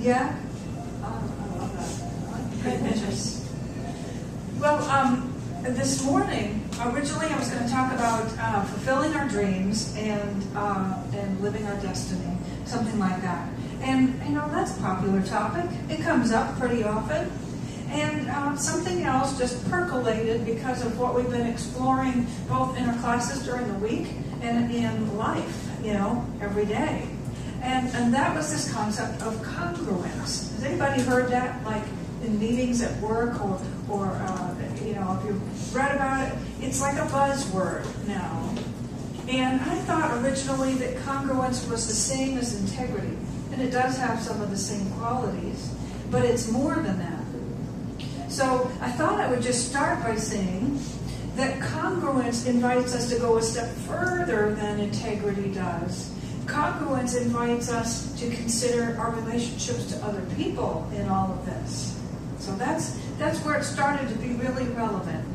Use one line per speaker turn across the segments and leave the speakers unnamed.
Yeah? I love that. Great pictures. Well, this morning, originally I was going to talk about fulfilling our dreams and living our destiny, something like that. And, that's a popular topic. It comes up pretty often. And something else just percolated because of what we've been exploring both in our classes during the week and in life, every day. And that was this concept of congruence. Has anybody heard that, like in meetings at work or if you've read about it? It's like a buzzword now. And I thought originally that congruence was the same as integrity. And it does have some of the same qualities, but it's more than that. So I thought I would just start by saying that congruence invites us to go a step further than integrity does. Congruence invites us to consider our relationships to other people in all of this. So that's where it started to be really relevant,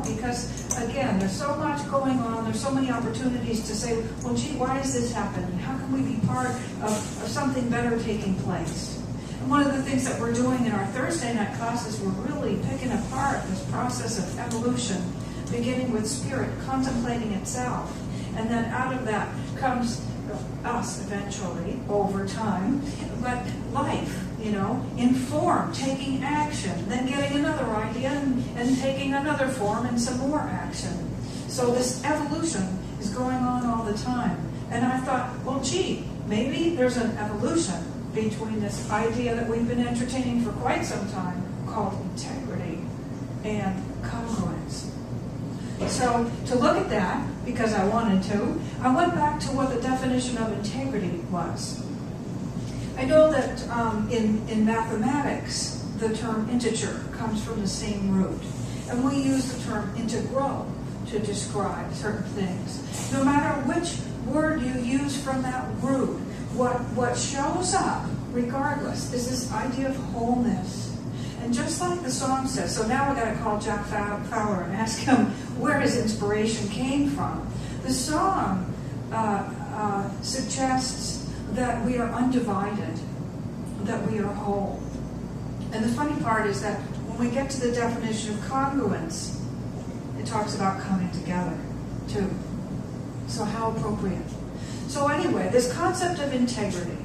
because again, there's so much going on, there's so many opportunities to say, well, gee, why is this happening? How can we be part of something better taking place? And one of the things that we're doing in our Thursday night classes, we're really picking apart this process of evolution, beginning with spirit contemplating itself. And then out of that comes us eventually, over time, but life, in form, taking action, then getting another idea and taking another form and some more action. So this evolution is going on all the time. And I thought, well, gee, maybe there's an evolution between this idea that we've been entertaining for quite some time called integrity and congruence. So to look at that, because I wanted to, I went back to what the definition of integrity was. I know that in mathematics, the term integer comes from the same root. And we use the term integral to describe certain things. No matter which word you use from that root, what shows up, regardless, is this idea of wholeness. And just like the song says, so now we've got to call Jack Fowler and ask him where his inspiration came from. The song suggests that we are undivided, that we are whole. And the funny part is that when we get to the definition of congruence, it talks about coming together, too. So how appropriate. So anyway, this concept of integrity,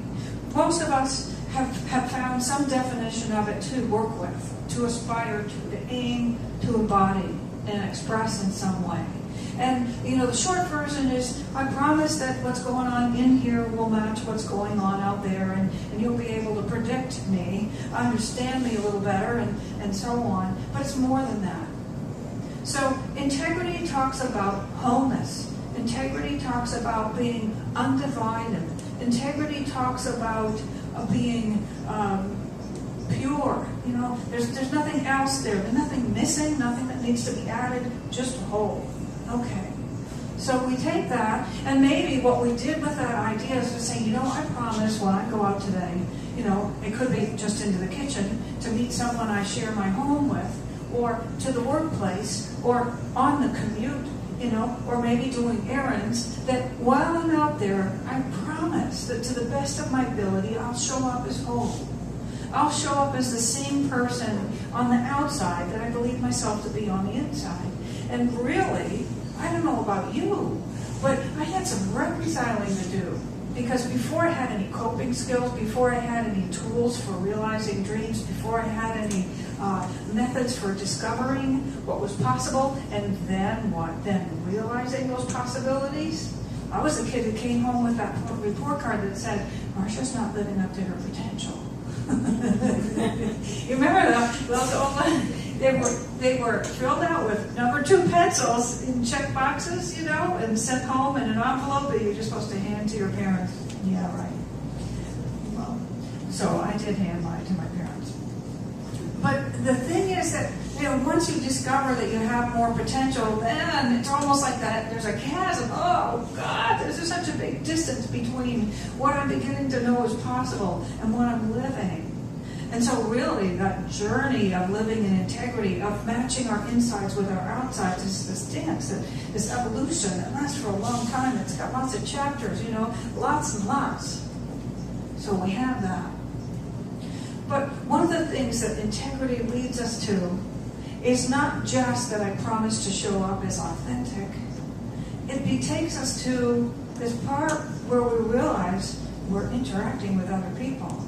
most of us have found some definition of it to work with, to aspire to aim, to embody, and express in some way. And, the short version is, I promise that what's going on in here will match what's going on out there, and you'll be able to predict me, understand me a little better, and so on. But it's more than that. So integrity talks about wholeness. Integrity talks about being undivided. Integrity talks about being pure. There's nothing else there. There's nothing missing, nothing that needs to be added, just whole. Okay. So we take that, and maybe what we did with that idea is to say, I promise when I go out today, it could be just into the kitchen, to meet someone I share my home with, or to the workplace, or on the commute, or maybe doing errands, that while I'm out there, I promise that to the best of my ability, I'll show up as whole. I'll show up as the same person on the outside that I believe myself to be on the inside. And really, I don't know about you, but I had some reconciling to do. Because before I had any coping skills, before I had any tools for realizing dreams, before I had any methods for discovering what was possible, and then what? Then realizing those possibilities. I was the kid who came home with that report card that said, Marcia's not living up to her potential. You remember those old ones? They were filled out with number 2 pencils in check boxes, and sent home in an envelope that you're just supposed to hand to your parents. Yeah, right. Well, so I did hand mine to my parents. But the thing is that, once you discover that you have more potential, then it's almost like that there's a chasm. Oh, God, there's just such a big distance between what I'm beginning to know is possible and what I'm living. And so really, that journey of living in integrity, of matching our insides with our outsides, is this dance, this evolution that lasts for a long time. It's got lots of chapters, lots and lots. So we have that. things that integrity leads us to is not just that I promise to show up as authentic. It takes us to this part where we realize we're interacting with other people.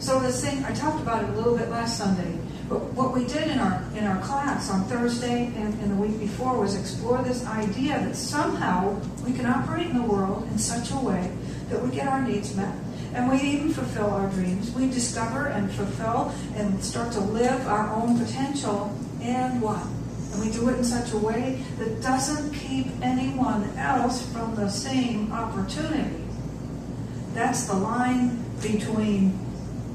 So this thing, I talked about it a little bit last Sunday, but what we did in our class on Thursday and the week before was explore this idea that somehow we can operate in the world in such a way that we get our needs met, and we even fulfill our dreams. We discover and fulfill and start to live our own potential, and what? And we do it in such a way that doesn't keep anyone else from the same opportunity. That's the line between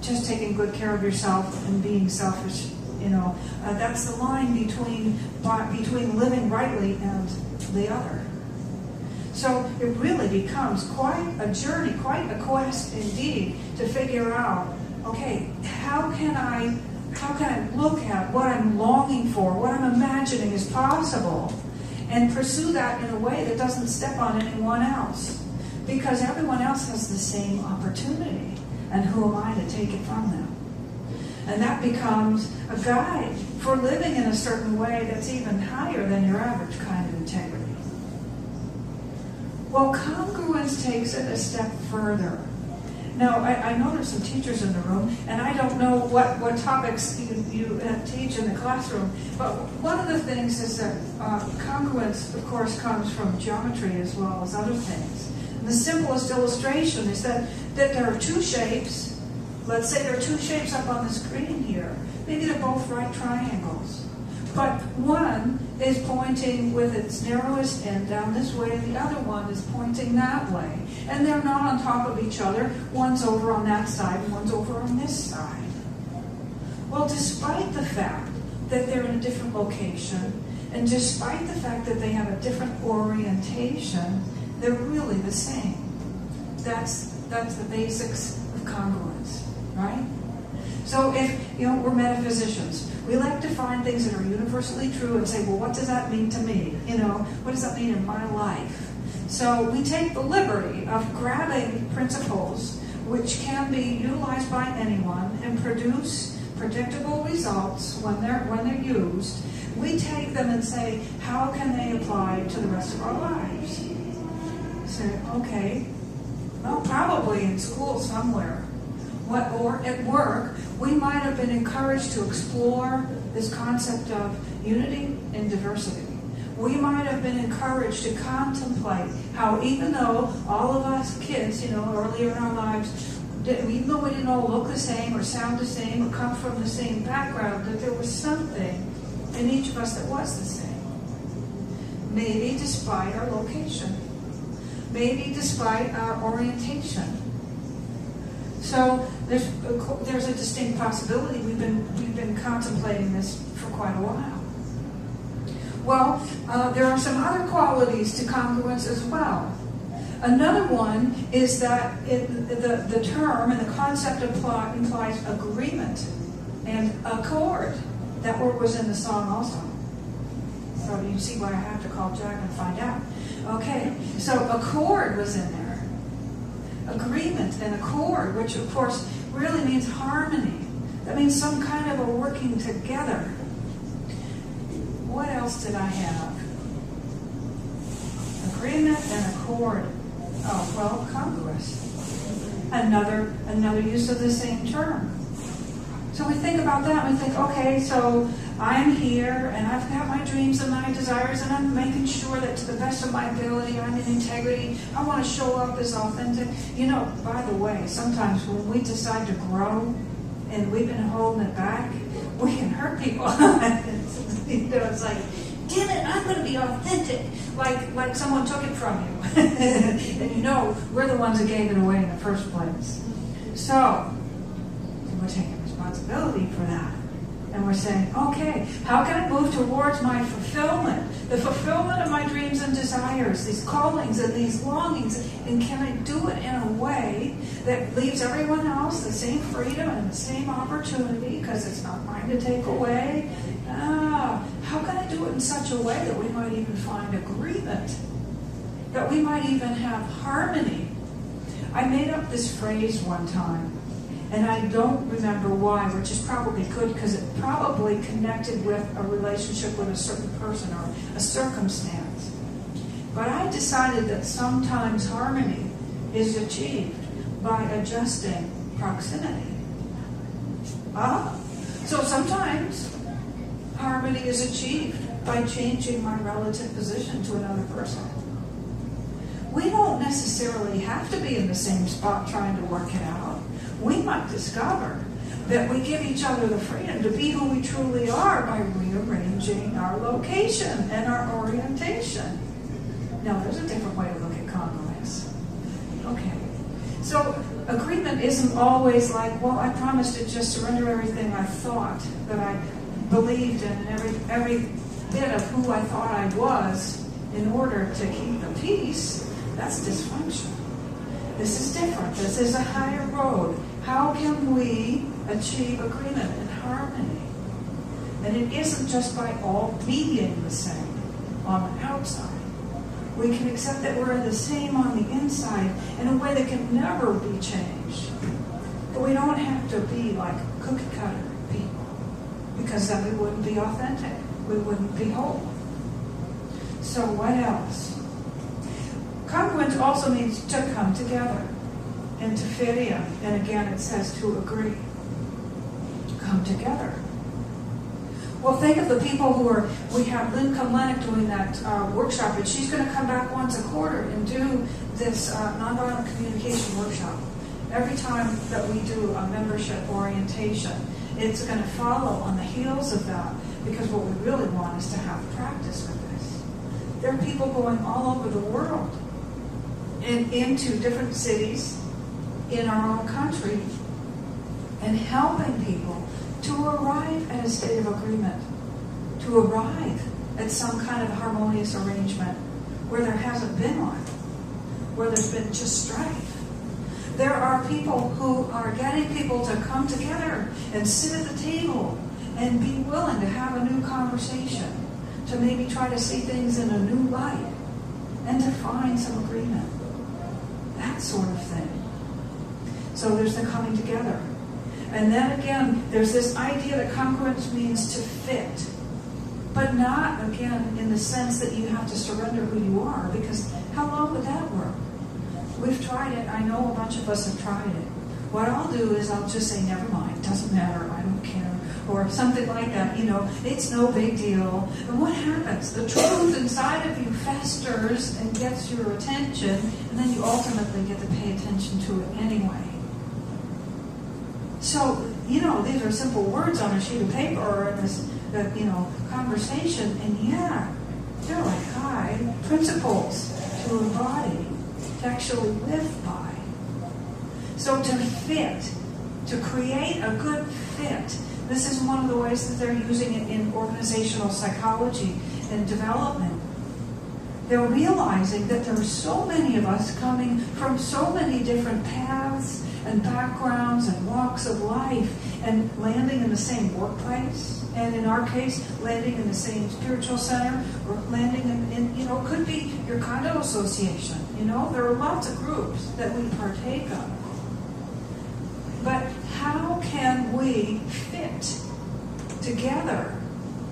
just taking good care of yourself and being selfish. That's the line between living rightly and the other. So it really becomes quite a journey, quite a quest indeed, to figure out, okay, how can I look at what I'm longing for, what I'm imagining is possible, and pursue that in a way that doesn't step on anyone else? Because everyone else has the same opportunity. And who am I to take it from them? And that becomes a guide for living in a certain way that's even higher than your average kind of integrity. Well, congruence takes it a step further. Now, I know there's some teachers in the room, and I don't know what topics you teach in the classroom, but one of the things is that congruence, of course, comes from geometry as well as other things. And the simplest illustration is that there are two shapes. Let's say there are two shapes up on the screen here. Maybe they're both right triangles. But one is pointing with its narrowest end down this way, and the other one is pointing that way. And they're not on top of each other. One's over on that side, and one's over on this side. Well, despite the fact that they're in a different location, and despite the fact that they have a different orientation, they're really the same. That's the basics of congruence, right? So if, we're metaphysicians, we like to find things that are universally true and say, well, what does that mean to me? What does that mean in my life? So we take the liberty of grabbing principles which can be utilized by anyone and produce predictable results when they're used. We take them and say, how can they apply to the rest of our lives? Say, okay, well, probably in school somewhere. Or at work, we might have been encouraged to explore this concept of unity and diversity. We might have been encouraged to contemplate how, even though all of us kids, earlier in our lives, even though we didn't all look the same or sound the same or come from the same background, that there was something in each of us that was the same. Maybe despite our location. Maybe despite our orientation. So there's a distinct possibility. We've been contemplating this for quite a while. Well, there are some other qualities to congruence as well. Another one is that the term and the concept implies agreement and accord. That word was in the song also. So you see why I have to call Jack and find out. Okay, so accord was in there. Agreement and accord, which of course really means harmony. That means some kind of a working together. What else did I have? Agreement and accord. Oh, well, congruous. Another use of the same term. So we think about that and we think, okay, so I'm here and I've got my dreams and my desires and I'm making sure that to the best of my ability I'm in integrity. I want to show up as authentic. By the way, sometimes when we decide to grow and we've been holding it back, we can hurt people. It's like, damn it, I'm going to be authentic. Like someone took it from you. And we're the ones that gave it away in the first place. So we're taking responsibility for that. And we're saying, okay, how can I move towards my fulfillment? The fulfillment of my dreams and desires, these callings and these longings. And can I do it in a way that leaves everyone else the same freedom and the same opportunity, because it's not mine to take away? How can I do it in such a way that we might even find agreement? That we might even have harmony? I made up this phrase one time. And I don't remember why, which is probably good because it probably connected with a relationship with a certain person or a circumstance. But I decided that sometimes harmony is achieved by adjusting proximity. So sometimes harmony is achieved by changing my relative position to another person. We don't necessarily have to be in the same spot trying to work it out. We might discover that we give each other the freedom to be who we truly are by rearranging our location and our orientation. Now, there's a different way to look at congruence. Okay. So, agreement isn't always like, well, I promised to just surrender everything I thought that I believed in and every bit of who I thought I was in order to keep the peace. That's dysfunction. This is different. This is a higher road. How can we achieve agreement and harmony? And it isn't just by all being the same on the outside. We can accept that we're the same on the inside in a way that can never be changed. But we don't have to be like cookie cutter people, because then we wouldn't be authentic. We wouldn't be whole. So what else? Congruent also means to come together and to fit in. And again, it says to agree. Come together. Well, think of the people we have Lynn Kumlenik doing that workshop, and she's going to come back once a quarter and do this nonviolent communication workshop. Every time that we do a membership orientation, it's going to follow on the heels of that, because what we really want is to have practice with this. There are people going all over the world and into different cities in our own country and helping people to arrive at a state of agreement, to arrive at some kind of harmonious arrangement where there hasn't been one, where there's been just strife. There are people who are getting people to come together and sit at the table and be willing to have a new conversation, to maybe try to see things in a new light and to find some agreement. That sort of thing. So there's the coming together. And then again, there's this idea that congruence means to fit. But not, again, in the sense that you have to surrender who you are, because how long would that work? We've tried it. I know a bunch of us have tried it. What I'll do is I'll just say, never mind, doesn't matter, I don't care. Or something like that, it's no big deal. And what happens? The truth inside of you festers and gets your attention, and then you ultimately get to pay attention to it anyway. So, these are simple words on a sheet of paper or in this, conversation, and they're like high principles to embody, to actually live by. So to fit, to create a good fit, this is one of the ways that they're using it in organizational psychology and development. They're realizing that there are so many of us coming from so many different paths and backgrounds and walks of life, and landing in the same workplace, and in our case, landing in the same spiritual center, or landing in could be your condo association. There are lots of groups that we partake of. But how can we fit together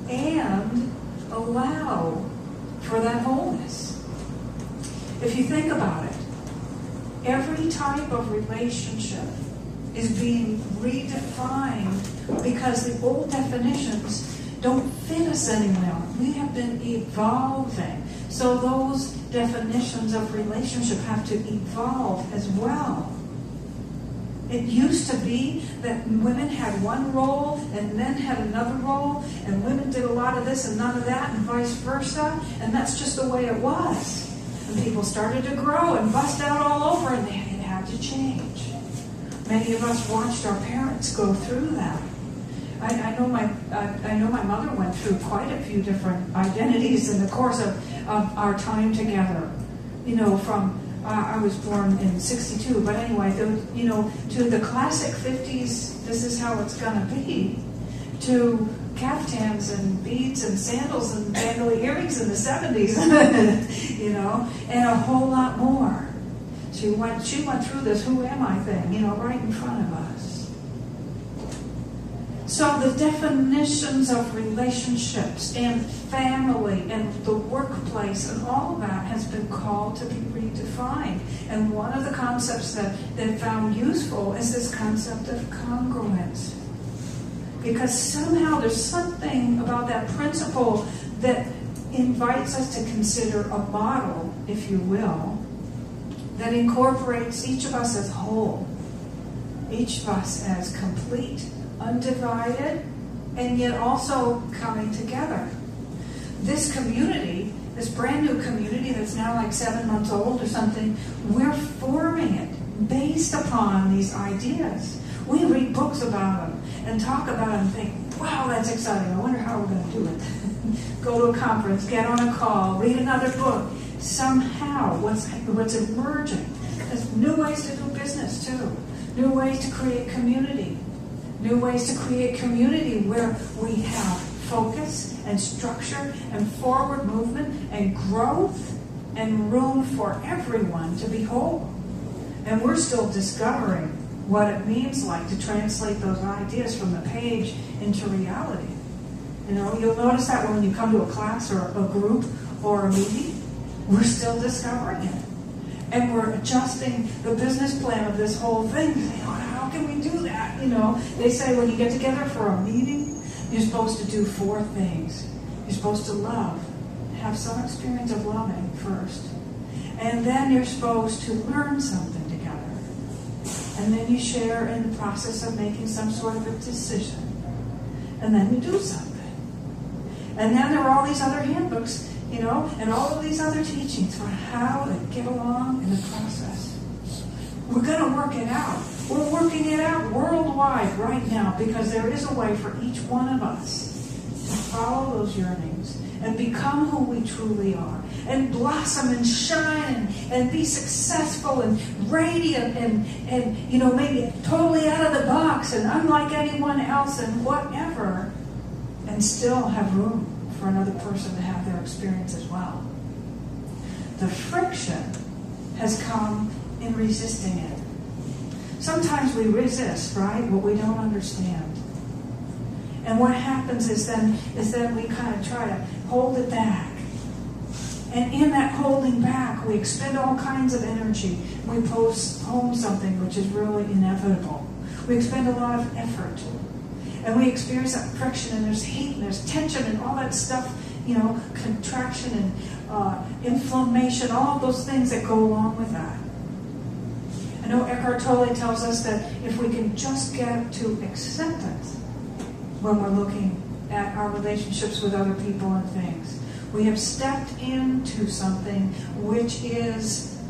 and allow for that wholeness? If you think about it, every type of relationship is being redefined because the old definitions don't fit us anymore. We have been evolving. So those definitions of relationship have to evolve as well. It used to be that women had one role and men had another role, and women did a lot of this and none of that, and vice versa, and that's just the way it was. And people started to grow and bust out all over, and it had to change. Many of us watched our parents go through that. I know my mother went through quite a few different identities in the course of our time together. From I was born in 62, but anyway, to the classic 50s, this is how it's going to be, to caftans and beads and sandals and dangly earrings in the 70s, and a whole lot more. She went through this who am I thing, right in front of us. So the definitions of relationships and family and the workplace and all of that has been called to be redefined. And one of the concepts that they found useful is this concept of congruence. Because somehow there's something about that principle that invites us to consider a model, if you will, that incorporates each of us as whole, each of us as complete, undivided, and yet also coming together. This community, this brand new community that's now like 7 months old or something, we're forming it based upon these ideas. We read books about them and talk about them and think, wow, that's exciting. I wonder how we're going to do it. Go to a conference, get on a call, read another book. Somehow, what's emerging is new ways to do business too. New ways to create community. New ways to create community where we have focus and structure and forward movement and growth and room for everyone to be whole. And we're still discovering what it means like to translate those ideas from the page into reality. You know, you'll notice that when you come to a class or a group or a meeting, we're still discovering it. And we're adjusting the business plan of this whole thing. Saying, oh, how can we do that? You know, they say when you get together for a meeting, you're supposed to do 4 things. You're supposed to love, have some experience of loving first. And then you're supposed to learn something together. And then you share in the process of making some sort of a decision. And then you do something. And then there are all these other handbooks, you know, and all of these other teachings for how to get along in the process. We're going to work it out. We're working it out worldwide right now because there is a way for each one of us to follow those yearnings and become who we truly are and blossom and shine and be successful and radiant and you know, maybe totally out of the box and unlike anyone else and whatever, and still have room for another person to have their experience as well. The friction has come in resisting it. Sometimes we resist, right, what we don't understand. And what happens is then we kind of try to hold it back. And in that holding back, we expend all kinds of energy. We postpone something which is really inevitable. We expend a lot of effort. And we experience that friction, and there's heat, and there's tension, and all that stuff, you know, contraction and inflammation, all of those things that go along with that. I know Eckhart Tolle tells us that if we can just get to acceptance when we're looking at our relationships with other people and things, we have stepped into something which is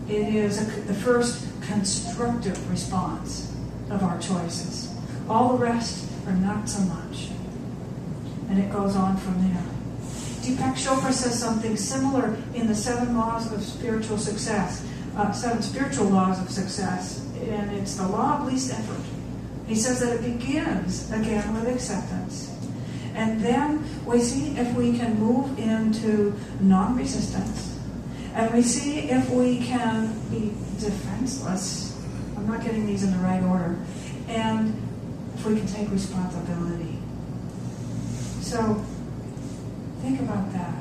the first constructive response of our choices. All the rest are not so much. And it goes on from there. Deepak Chopra says something similar in the 7 laws of spiritual success, 7 spiritual laws of success, and it's the law of least effort. He says that it begins, again, with acceptance. And then we see if we can move into non-resistance. And we see if we can be defenseless. I'm not getting these in the right order. And if we can take responsibility. So, think about that.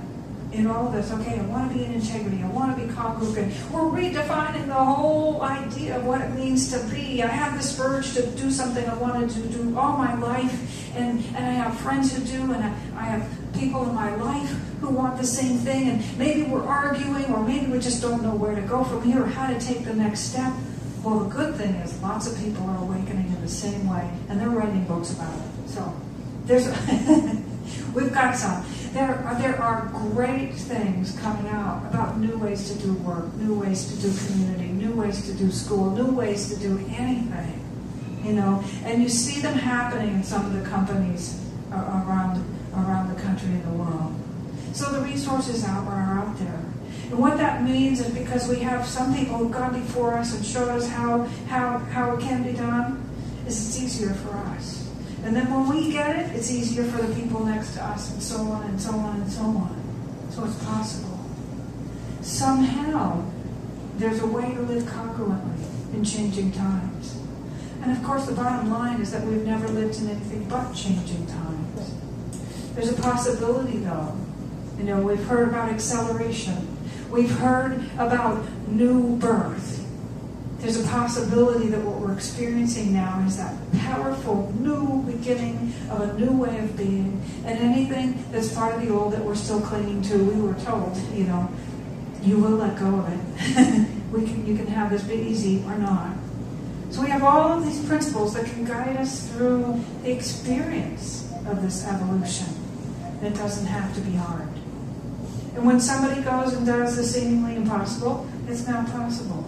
In all of this, okay, I want to be in integrity, I want to be congruent. We're redefining the whole idea of what it means to be. I have this urge to do something I wanted to do all my life, and I have friends who do, and I have people in my life who want the same thing, and maybe we're arguing, or maybe we just don't know where to go from here, or how to take the next step. Well, the good thing is lots of people are awakening in the same way, and they're writing books about it. So, we've got some. There are great things coming out about new ways to do work, new ways to do community, new ways to do school, new ways to do anything, you know. And you see them happening in some of the companies around the country and the world. So the resources are out there. And what that means is because we have some people who've gone before us and showed us how it can be done, is it's easier for us. And then when we get it, it's easier for the people next to us, and so on and so on and so on. So it's possible. Somehow, there's a way to live congruently in changing times. And of course, the bottom line is that we've never lived in anything but changing times. There's a possibility, though. We've heard about acceleration. We've heard about new birth. There's a possibility that what we're experiencing now is that powerful new beginning of a new way of being. And anything that's part of the old that we're still clinging to, we were told, you will let go of it. You can have this be easy or not. So we have all of these principles that can guide us through the experience of this evolution. It doesn't have to be hard. And when somebody goes and does the seemingly impossible, it's not possible.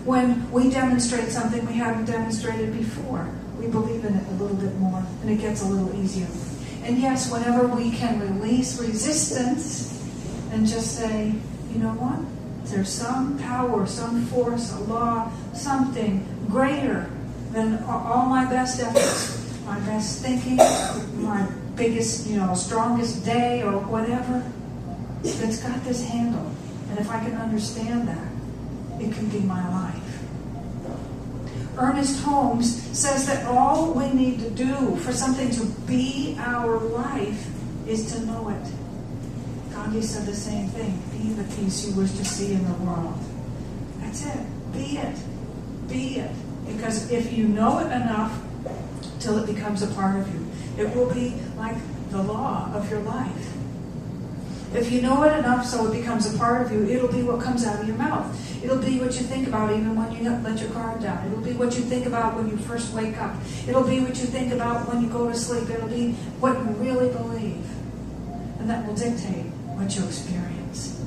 When we demonstrate something we haven't demonstrated before, we believe in it a little bit more, and it gets a little easier. And yes, whenever we can release resistance and just say, you know what? There's some power, some force, a law, something greater than all my best efforts, my best thinking, my biggest, strongest day or whatever, that's got this handle. And if I can understand that, it can be my life. Ernest Holmes says that all we need to do for something to be our life is to know it. Gandhi said the same thing. Be the peace you wish to see in the world. That's it. Be it. Be it. Because if you know it enough till it becomes a part of you, it will be like the law of your life. If you know it enough so it becomes a part of you, it'll be what comes out of your mouth. It'll be what you think about even when you let your guard down. It'll be what you think about when you first wake up. It'll be what you think about when you go to sleep. It'll be what you really believe. And that will dictate what you experience.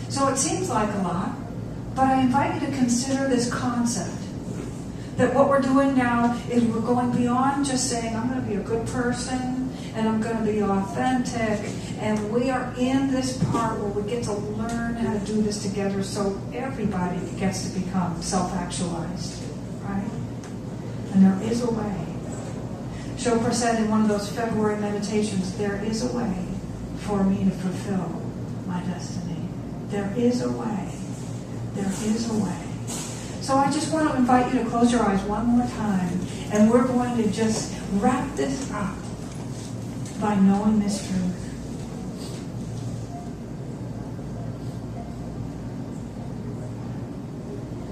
So it seems like a lot, but I invite you to consider this concept. That what we're doing now is we're going beyond just saying, I'm going to be a good person, and I'm going to be authentic, and we are in this part where we get to learn how to do this together so everybody gets to become self-actualized, right? And there is a way. Chopra said in one of those February meditations, there is a way for me to fulfill my destiny. There is a way. There is a way. So I just want to invite you to close your eyes one more time, and we're going to just wrap this up by knowing this truth.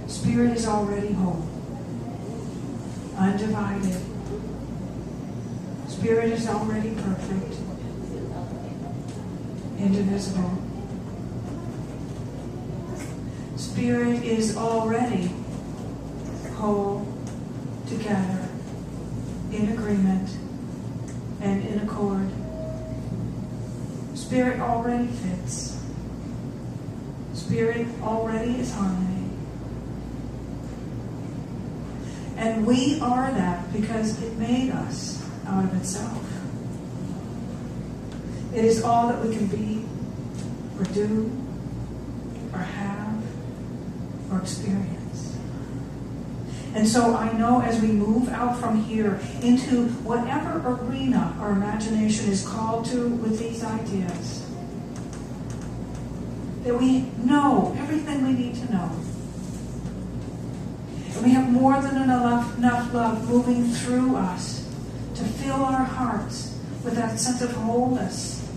Spirit is already whole, undivided. Spirit is already perfect, indivisible. Spirit is already whole, together, in agreement, and in accord. Spirit already fits. Spirit already is harmony. And we are that because it made us out of itself. It is all that we can be, or do, or have, or experience. And so I know as we move out from here into whatever arena our imagination is called to with these ideas, that we know everything we need to know. And we have more than enough love moving through us to fill our hearts with that sense of wholeness,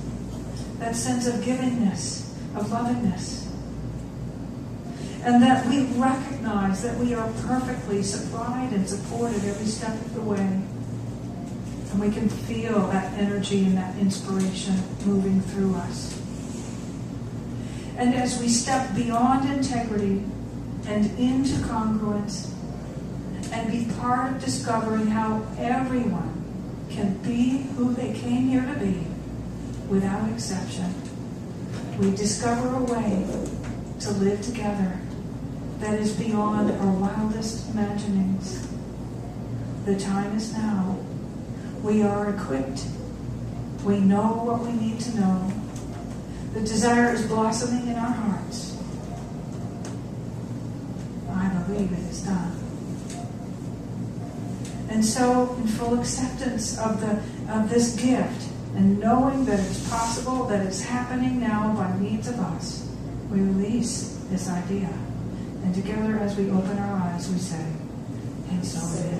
that sense of givingness, of lovingness. And that we recognize that we are perfectly supplied and supported every step of the way. And we can feel that energy and that inspiration moving through us. And as we step beyond integrity and into congruence and be part of discovering how everyone can be who they came here to be without exception, we discover a way to live together that is beyond our wildest imaginings. The time is now. We are equipped. We know what we need to know. The desire is blossoming in our hearts. I believe it is done. And so, in full acceptance of this gift, and knowing that it's possible, that it's happening now by means of us, we release this idea. And together, as we open our eyes, we say,
consolidated.